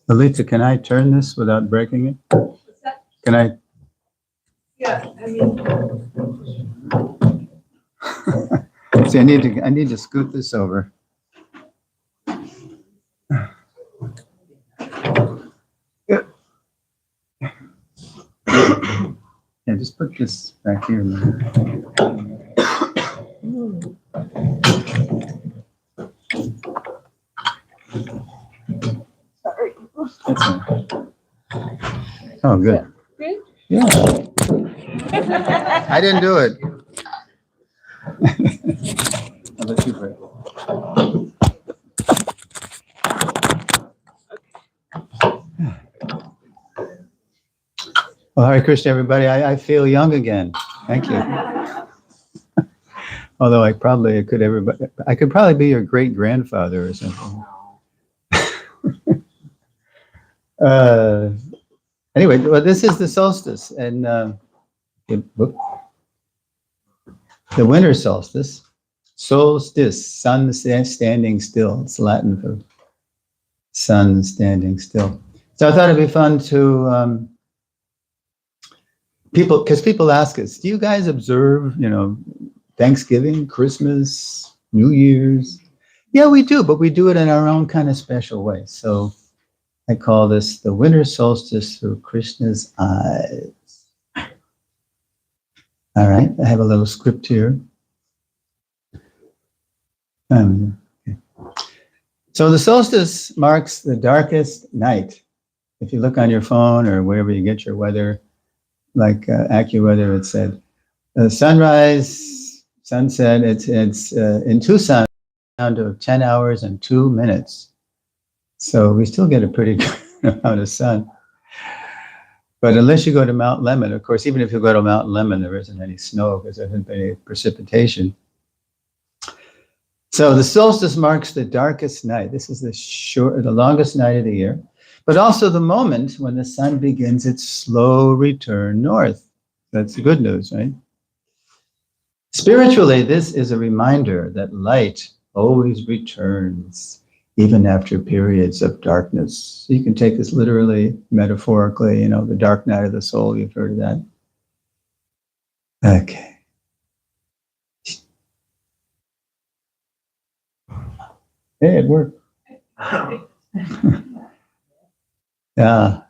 Alita, can I turn this without breaking it? Can I? Yeah, I mean. See, I need to scoot this over. Yeah, just put this back here. Sorry. That's all right. Oh, good. Good? Yeah. I didn't do it. I'll let you break it. Well, Hare Krishna, everybody. I feel young again. Thank you. Although I could probably be your great grandfather or something. Anyway, well, this is the solstice, and the winter solstice. Solstice, sun standing still. It's Latin for sun standing still. So I thought it'd be fun to because people ask us, do you guys observe, Thanksgiving, Christmas, New Year's? Yeah, we do, but we do it in our own kind of special way. So I call this the winter solstice through Krishna's eyes. All right, I have a little script here. Okay. So the solstice marks the darkest night. If you look on your phone or wherever you get your weather, like AccuWeather, it said sunrise, sunset. It's in Tucson down to 10 hours and 2 minutes. So we still get a pretty good amount of sun. But unless you go to Mount Lemmon, of course, even if you go to Mount Lemmon, there isn't any snow because there hasn't been any precipitation. So the solstice marks the darkest night. This is the longest night of the year, but also the moment when the sun begins its slow return north. That's the good news, right? Spiritually, this is a reminder that light always returns, even after periods of darkness. So you can take this literally, metaphorically, the dark night of the soul, you've heard of that. Okay. Hey, it worked. Yeah.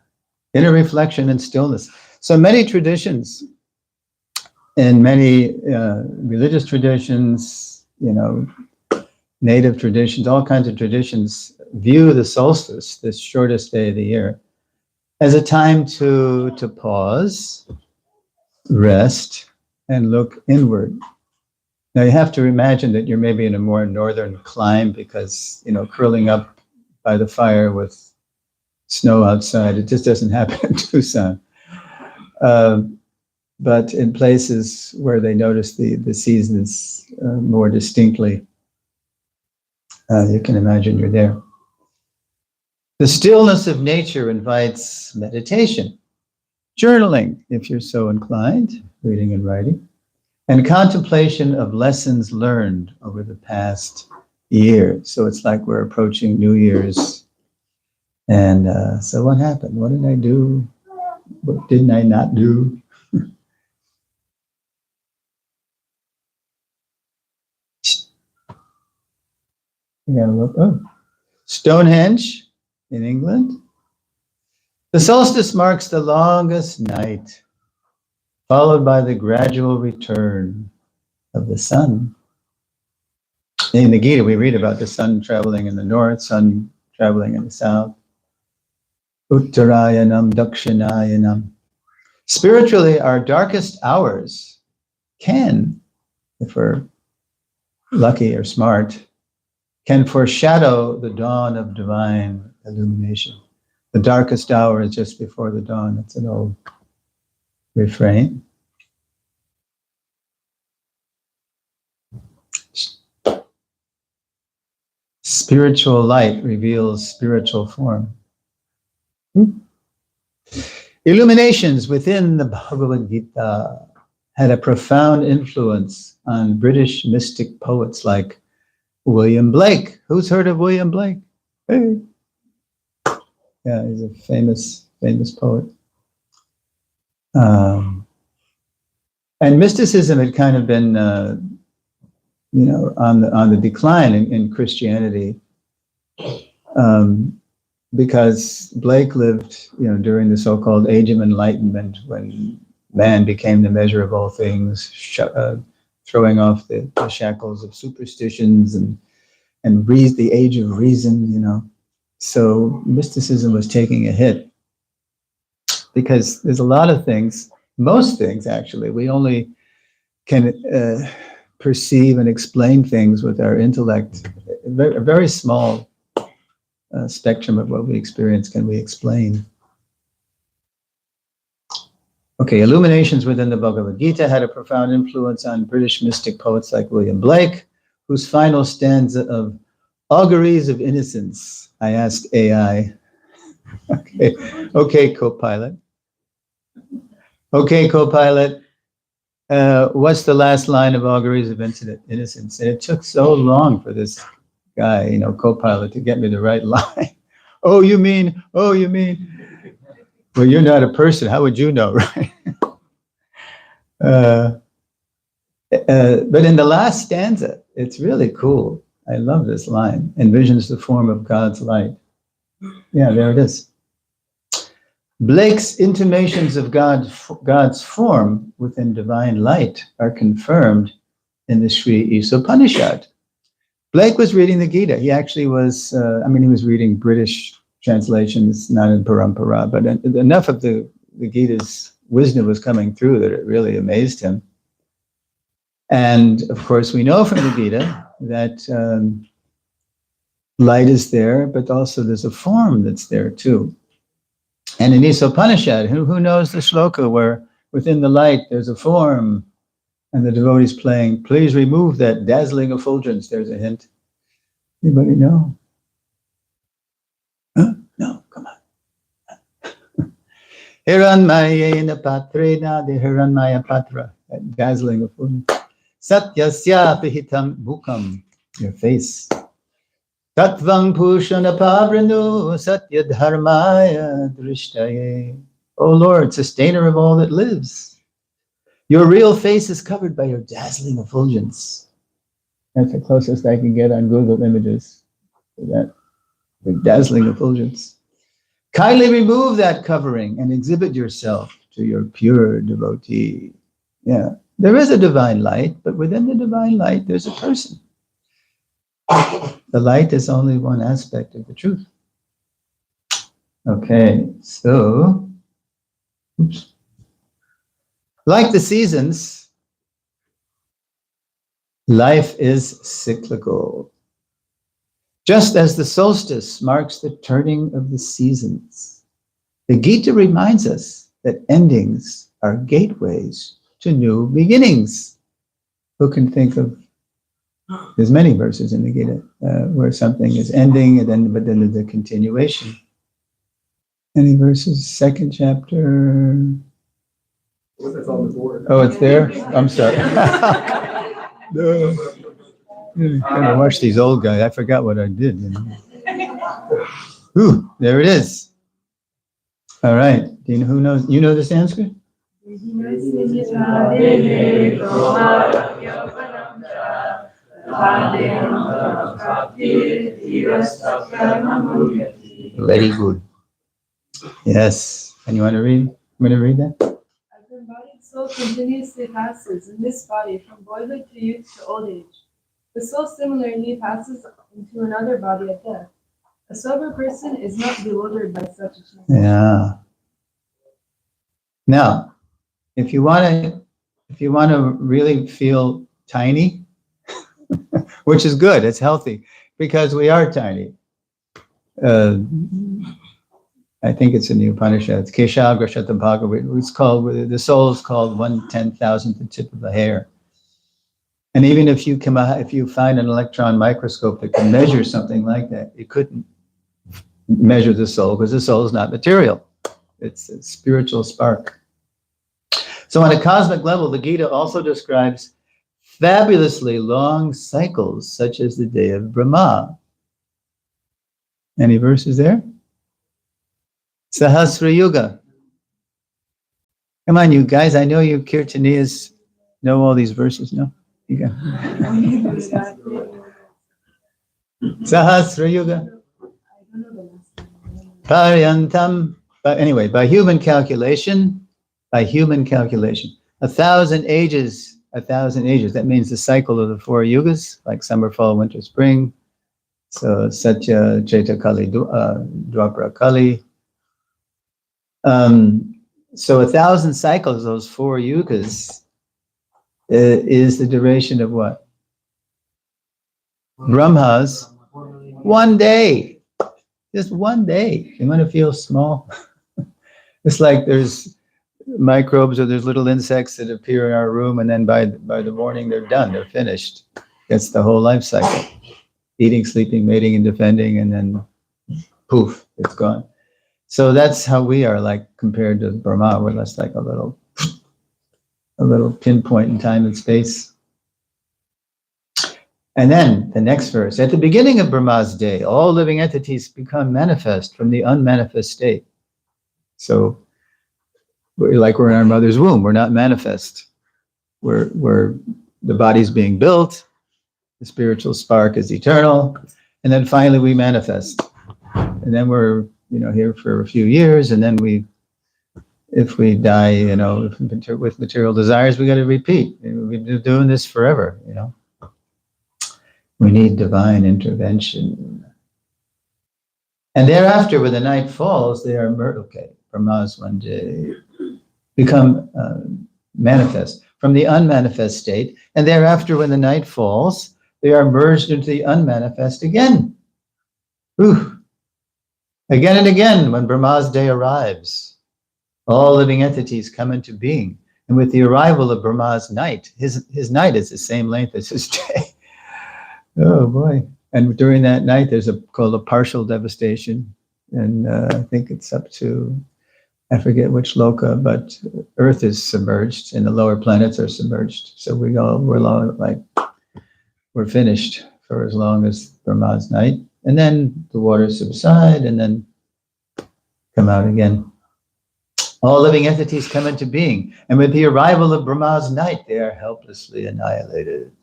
Inner reflection and stillness. So many traditions, and many religious traditions, native traditions, all kinds of traditions view the solstice, this shortest day of the year, as a time to pause, rest, and look inward. Now you have to imagine that you're maybe in a more northern clime because, curling up by the fire with snow outside, it just doesn't happen in Tucson. But in places where they notice the seasons more distinctly, you can imagine you're there. The stillness of nature invites meditation, journaling, if you're so inclined, reading and writing, and contemplation of lessons learned over the past year. So it's like we're approaching New Year's. And so what happened? What did I do? What didn't I not do? You gotta look. Oh, Stonehenge in England. The solstice marks the longest night, followed by the gradual return of the sun. In the Gita, we read about the sun traveling in the north, sun traveling in the south. Uttarayanam, Dakshinayanam. Spiritually, our darkest hours can, if we're lucky or smart, can foreshadow the dawn of divine illumination. The darkest hour is just before the dawn. It's an old refrain. Spiritual light reveals spiritual form. Illuminations within the Bhagavad Gita had a profound influence on British mystic poets like William Blake. Who's heard of William Blake? Hey. Yeah, he's a famous poet. And mysticism had kind of been, on the decline in Christianity, because Blake lived, during the so-called Age of Enlightenment, when man became the measure of all things, throwing off the shackles of superstitions and the age of reason, So mysticism was taking a hit because there's a lot of things, most things actually, we only can perceive and explain things with our intellect. A very small spectrum of what we experience can we explain. Okay, illuminations within the Bhagavad Gita had a profound influence on British mystic poets like William Blake, whose final stanza of auguries of innocence, I asked AI. Okay, Copilot. Okay, Copilot. What's the last line of auguries of innocence? And it took so long for this guy, Copilot, to get me the right line. Oh, you mean. Well, you're not a person. How would you know, right? But in the last stanza, it's really cool. I love this line. Envisions the form of God's light. Yeah, there it is. Blake's intimations of God's form within divine light are confirmed in the Sri Isopanishad. Blake was reading the Gita. He actually was, he was reading British translations, not in Parampara, but enough of the Gita's wisdom was coming through that it really amazed him. And of course, we know from the Gita that light is there, but also there's a form that's there too. And in Isopanishad, who knows the shloka where within the light there's a form and the devotee's playing, please remove that dazzling effulgence. There's a hint. Anybody know? Huh? No, come on. Hiranmayena patrena de Hiranmaya patra, that dazzling effulgence. Satyasya pihitam bhukam, your face. Tatvam pushana pavranu satya dharmaya drishtaye. O Lord, sustainer of all that lives, your real face is covered by your dazzling effulgence. That's the closest I can get on Google Images for that. The dazzling effulgence. Kindly remove that covering and exhibit yourself to your pure devotee. Yeah, there is a divine light, but within the divine light, there's a person. The light is only one aspect of the truth. Okay, so, like the seasons, life is cyclical. Just as the solstice marks the turning of the seasons, the Gita reminds us that endings are gateways to new beginnings. Who can think of, there's many verses in the Gita where something is ending but then there's a continuation. Any verses? Second chapter. It's on the board. Oh, it's there? I'm sorry. No. I'm gonna watch these old guys. I forgot what I did. Ooh, there it is. All right. Do you know who knows? You know the Sanskrit? Very good. Yes. And you want to read? I'm going to read that. As the embodied soul continuously passes in this body from boyhood to youth to old age, The soul similarly passes into another body at death. A sober person is not bewildered by such a change. Yeah. Now, if you want to really feel tiny, which is good, it's healthy, because we are tiny. I think it's in the Upanishads. Keshagra Shatabhaga. It's called, the soul is called 1/10,000th the tip of a hair. And even if you find an electron microscope that can measure something like that, it couldn't measure the soul, because the soul is not material. It's a spiritual spark. So on a cosmic level, the Gita also describes fabulously long cycles, such as the day of Brahma. Any verses there? Sahasra Yuga. Come on, you guys. I know you Kirtaniyas know all these verses, no? You go. Sahasra Yuga. Paryantam. But anyway, by human calculation, 1,000 ages, that means the cycle of the 4 yugas, like summer, fall, winter, spring. So Satya, Cheta, Kali, Dwapara, Kali. So 1,000 cycles, those 4 yugas, is the duration of what? Brahma's 1 day. Just 1 day. You want to feel small? It's like there's microbes or there's little insects that appear in our room, and then by the morning they're done, they're finished. That's the whole life cycle. Eating, sleeping, mating, and defending, and then poof, it's gone. So that's how we are, like, compared to Brahma. We're less like a little pinpoint in time and space. And then the next verse, at the beginning of Brahma's day, all living entities become manifest from the unmanifest state. So we're in our mother's womb. We're not manifest. We're the body's being built. The spiritual spark is eternal. And then finally we manifest. And then we're, here for a few years. And then if we die, with material desires, we got to repeat. We've been doing this forever, We need divine intervention. And thereafter, when the night falls, they are Brahma's 1 day, become manifest from the unmanifest state. And thereafter, when the night falls, they are merged into the unmanifest again. Again and again, when Brahma's day arrives, all living entities come into being. And with the arrival of Brahma's night, his night is the same length as his day. Oh boy. And during that night, there's called a partial devastation. And I think it's up to, I forget which loka, but Earth is submerged and the lower planets are submerged. So we're finished for as long as Brahma's night. And then the waters subside and then come out again. All living entities come into being. And with the arrival of Brahma's night, they are helplessly annihilated.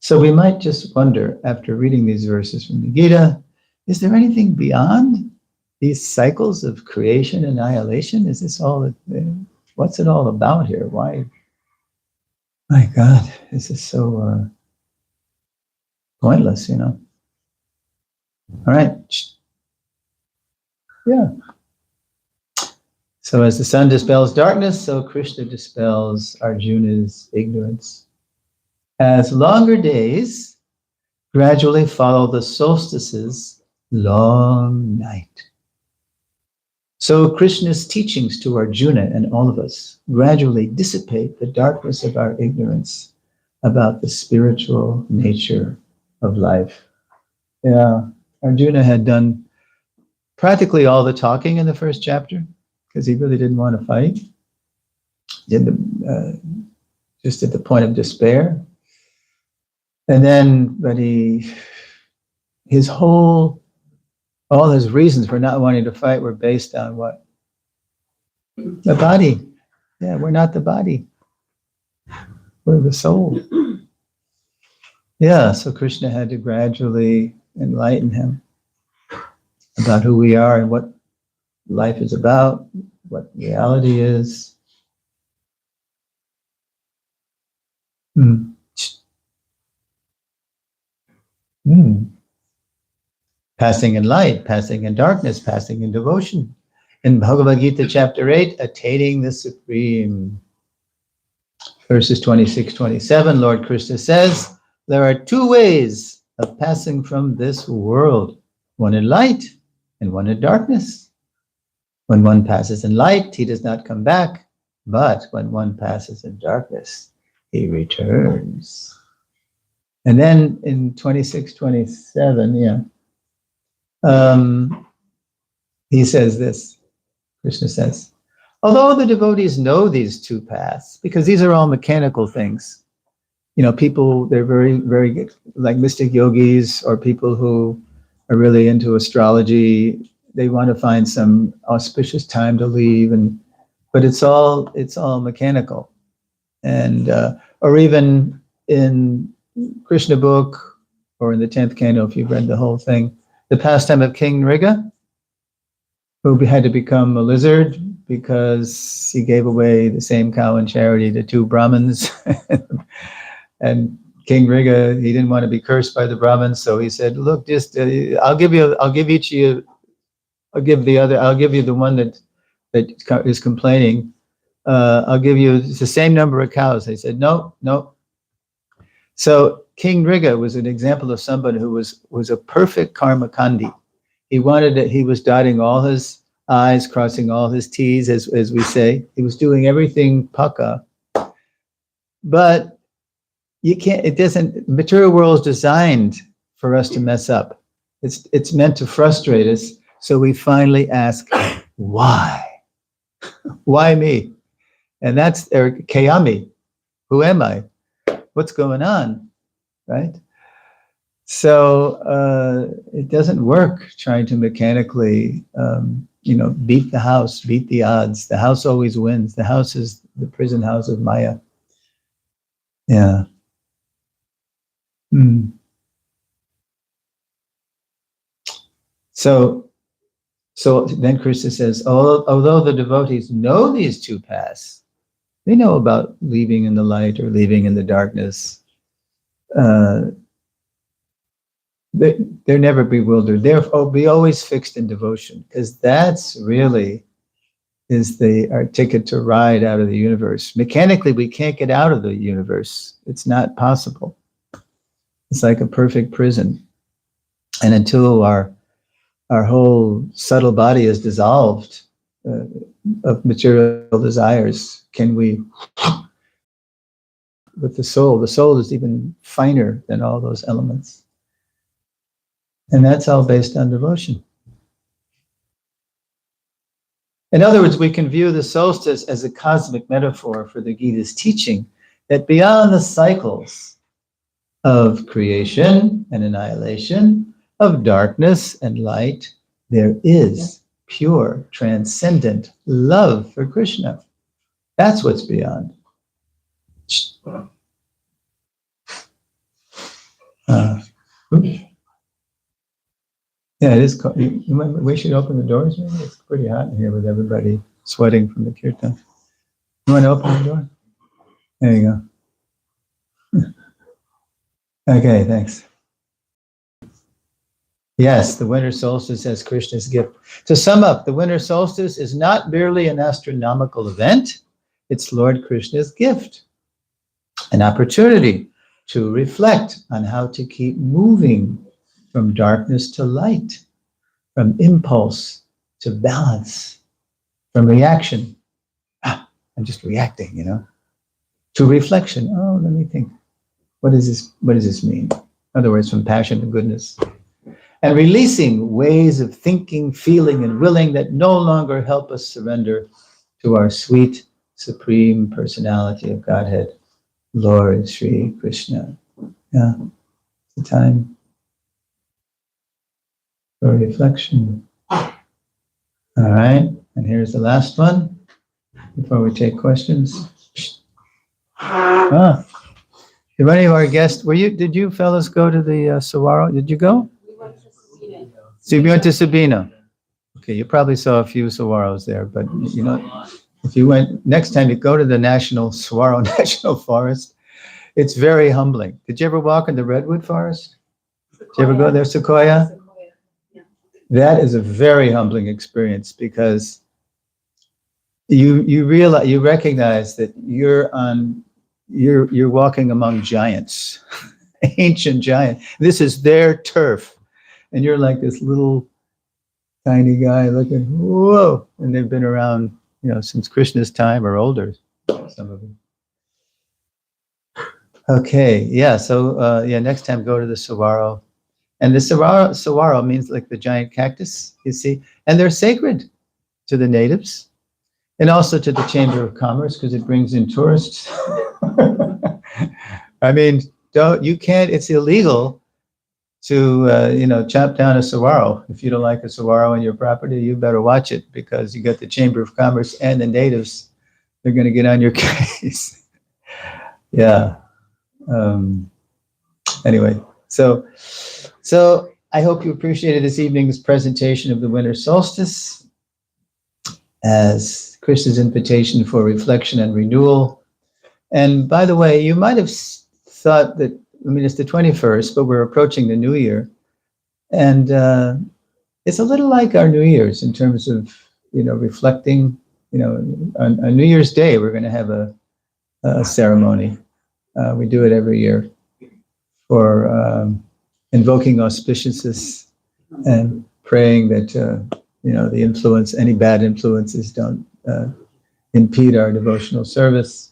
So we might just wonder, after reading these verses from the Gita, is there anything beyond these cycles of creation and annihilation? Is this all, what's it all about here? Why? My God, this is so pointless, All right. Yeah. So as the sun dispels darkness, so Krishna dispels Arjuna's ignorance. As longer days gradually follow the solstice's long night. So Krishna's teachings to Arjuna and all of us gradually dissipate the darkness of our ignorance about the spiritual nature of life. Yeah, Arjuna had done practically all the talking in the first chapter because he really didn't want to fight. Just at the point of despair. And then, but all his reasons for not wanting to fight were based on what? The body. Yeah, we're not the body. We're the soul. Yeah, so Krishna had to gradually enlighten him about who we are and what life is about, what reality is. Passing in light, passing in darkness, passing in devotion. In Bhagavad Gita chapter 8, attaining the supreme. Verses 26, 27, Lord Krishna says, there are two ways of passing from this world, one in light and one in darkness. When one passes in light, he does not come back, but when one passes in darkness, he returns. And then in 26, 27, he says this, Krishna says, although the devotees know these two paths, because these are all mechanical things, people, they're very, very like mystic yogis or people who are really into astrology. They want to find some auspicious time to leave, but it's all mechanical. And or even in Krishna book or in the 10th canto, if you've read the whole thing, the pastime of King Nriga, who had to become a lizard because he gave away the same cow in charity to two Brahmins. And King Nriga, he didn't want to be cursed by the Brahmins, so he said, "Look, just I'll give you the one that is complaining. I'll give you the same number of cows." They said, "No." So King Nriga was an example of somebody who was a perfect karmakandi. He was dotting all his I's, crossing all his T's, as we say. He was doing everything paka. But material world is designed for us to mess up. It's meant to frustrate us. So we finally ask, why? Why me? And that's Kayami. Who am I? What's going on? Right? So it doesn't work trying to mechanically, beat the house, beat the odds. The house always wins. The house is the prison house of Maya. Yeah. So then Krishna says, although the devotees know these two paths, they know about leaving in the light or leaving in the darkness. They're never bewildered. They'll be always fixed in devotion, because that's really is our ticket to ride out of the universe. Mechanically, we can't get out of the universe. It's not possible. It's like a perfect prison. And until our whole subtle body is dissolved of material desires, can we, with the soul is even finer than all those elements. And that's all based on devotion. In other words, we can view the solstice as a cosmic metaphor for the Gita's teaching that beyond the cycles of creation and annihilation, of darkness and light, there is pure, transcendent love for Krishna. That's what's beyond. Yeah, it is cold. We should open the doors, maybe? It's pretty hot in here with everybody sweating from the kirtan. You want to open the door? There you go. Okay, thanks. Yes, the winter solstice as Krishna's gift. To sum up, the winter solstice is not merely an astronomical event, it's Lord Krishna's gift, an opportunity to reflect on how to keep moving from darkness to light, from impulse to balance, from reaction. I'm just reacting, to reflection. Oh, let me think. What does this mean? In other words, from passion to goodness. And releasing ways of thinking, feeling, and willing that no longer help us surrender to our sweet, supreme personality of Godhead, Lord Sri Krishna. Yeah, it's the time for reflection. All right, and here's the last one before we take questions. Did any of our guests, did you fellas go to the Saguaro? Did you go? We went to Sabina. So you went to Sabina. Okay, you probably saw a few saguaros there, but if you went, next time you go to the Saguaro National Forest, it's very humbling. Did you ever walk in the Redwood Forest? you ever go there, Sequoia? That is a very humbling experience because you realize, you recognize that you're walking among giants, ancient giants. This is their turf, and you're like this little tiny guy looking, whoa, and they've been around, since Krishna's time or older, some of them. Okay, yeah, so next time go to the saguaro. And the saguaro means like the giant cactus, you see, and they're sacred to the natives and also to the Chamber of Commerce because it brings in tourists. I mean, it's illegal to, chop down a saguaro. If you don't like a saguaro on your property, you better watch it because you got the Chamber of Commerce and the natives, they're going to get on your case. Yeah. Anyway, so I hope you appreciated this evening's presentation of the winter solstice as Krishna's invitation for reflection and renewal. And by the way, you might have thought that, it's the 21st, but we're approaching the New Year. And it's a little like our New Year's in terms of, reflecting, on New Year's Day, we're going to have a ceremony. We do it every year for invoking auspiciousness and praying that, any bad influences don't impede our devotional service.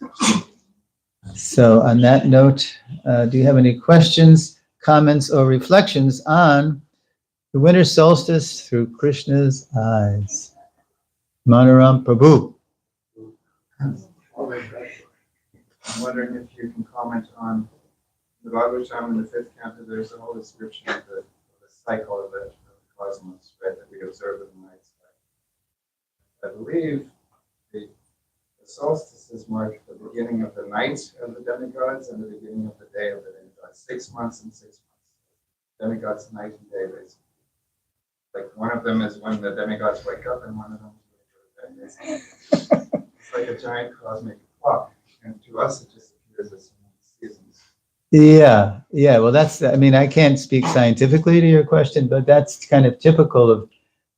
So on that note, do you have any questions, comments, or reflections on the winter solstice through Krishna's eyes? Manoram Prabhu. I'm wondering if you can comment on the Bhagavatam in the 5th canto. There's a whole description of the cycle of the cosmos, right, that we observe in the night sky. I believe the solstices mark the beginning of the night of the demigods and the beginning of the day of the demigods. 6 months and 6 months. Demigods night and day, basically. Like one of them is when the demigods wake up, and one of them is when they go to bed. It's like a giant cosmic clock, and to us it just appears as seasons. Yeah. Well, I can't speak scientifically to your question, but that's kind of typical of,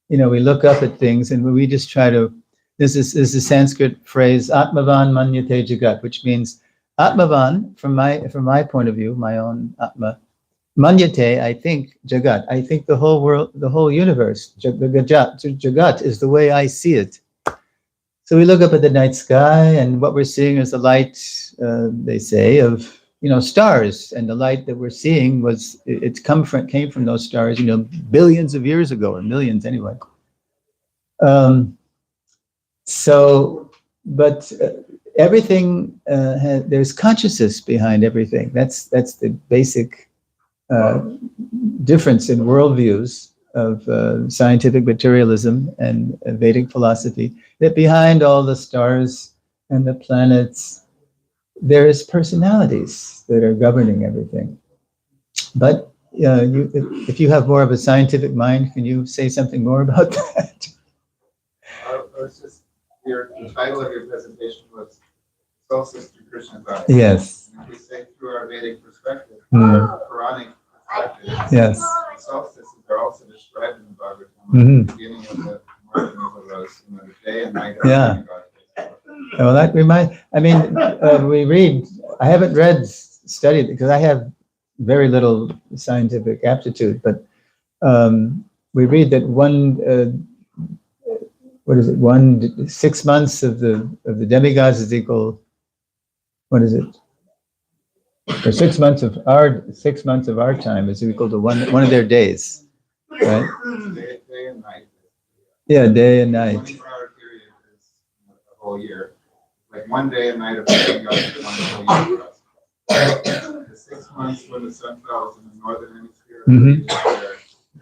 we look up at things and we just try to. This is a Sanskrit phrase, Atmavan Manyate Jagat, which means Atmavan, from my point of view, my own Atma. Manyate, I think, Jagat. I think the whole world, the whole universe, Jagat is the way I see it. So we look up at the night sky, and what we're seeing is the light, they say, of stars. And the light that we're seeing came from those stars, billions of years ago, or millions anyway. But everything there's consciousness behind everything. That's the basic difference in worldviews of scientific materialism and Vedic philosophy. That behind all the stars and the planets, there is personalities that are governing everything. But if you have more of a scientific mind, can you say something more about that? The title of your presentation was Solstice through Krishna's eyes. Yes. And if we say through our Vedic perspective, our Quranic perspective, yes. solstices are also described in the Bhagavatam at the beginning of the morning of those, the day and night of the God. Well, that we read. I haven't studied because I have very little scientific aptitude, but we read that 6 months of the demigods is equal. What is it? Or 6 months of our time is equal to one of their days, right? Day and night. Yeah, day and night. 24-hour period is a whole year. Like one day and night of the demigods is one whole year for us. The 6 months when the sun falls in the northern hemisphere, their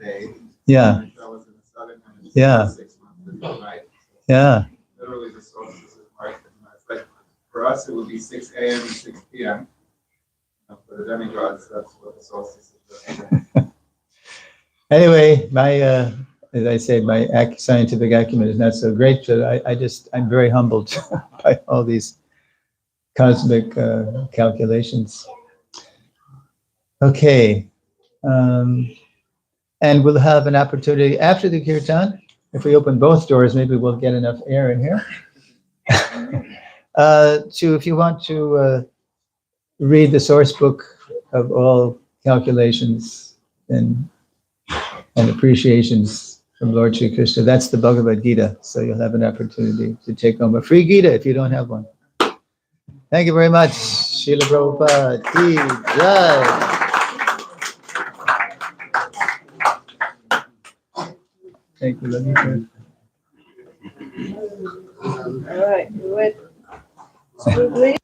day. Yeah. When it falls in the southern hemisphere, 6 months is the night. Yeah. Literally, the solstice is marked. It's like for us, it would be 6 a.m. and 6 p.m. For the demigods, that's what the solstice is. Anyway, as I say, my scientific acumen is not so great, but I'm very humbled by all these cosmic calculations. Okay, And we'll have an opportunity after the kirtan. If we open both doors, maybe we'll get enough air in here. If you want to read the source book of all calculations and appreciations from Lord Sri Krishna, that's the Bhagavad Gita. So you'll have an opportunity to take home a free Gita if you don't have one. Thank you very much. Srila Prabhupada ki jai. Thank you, Lavita. All right, do it smoothly.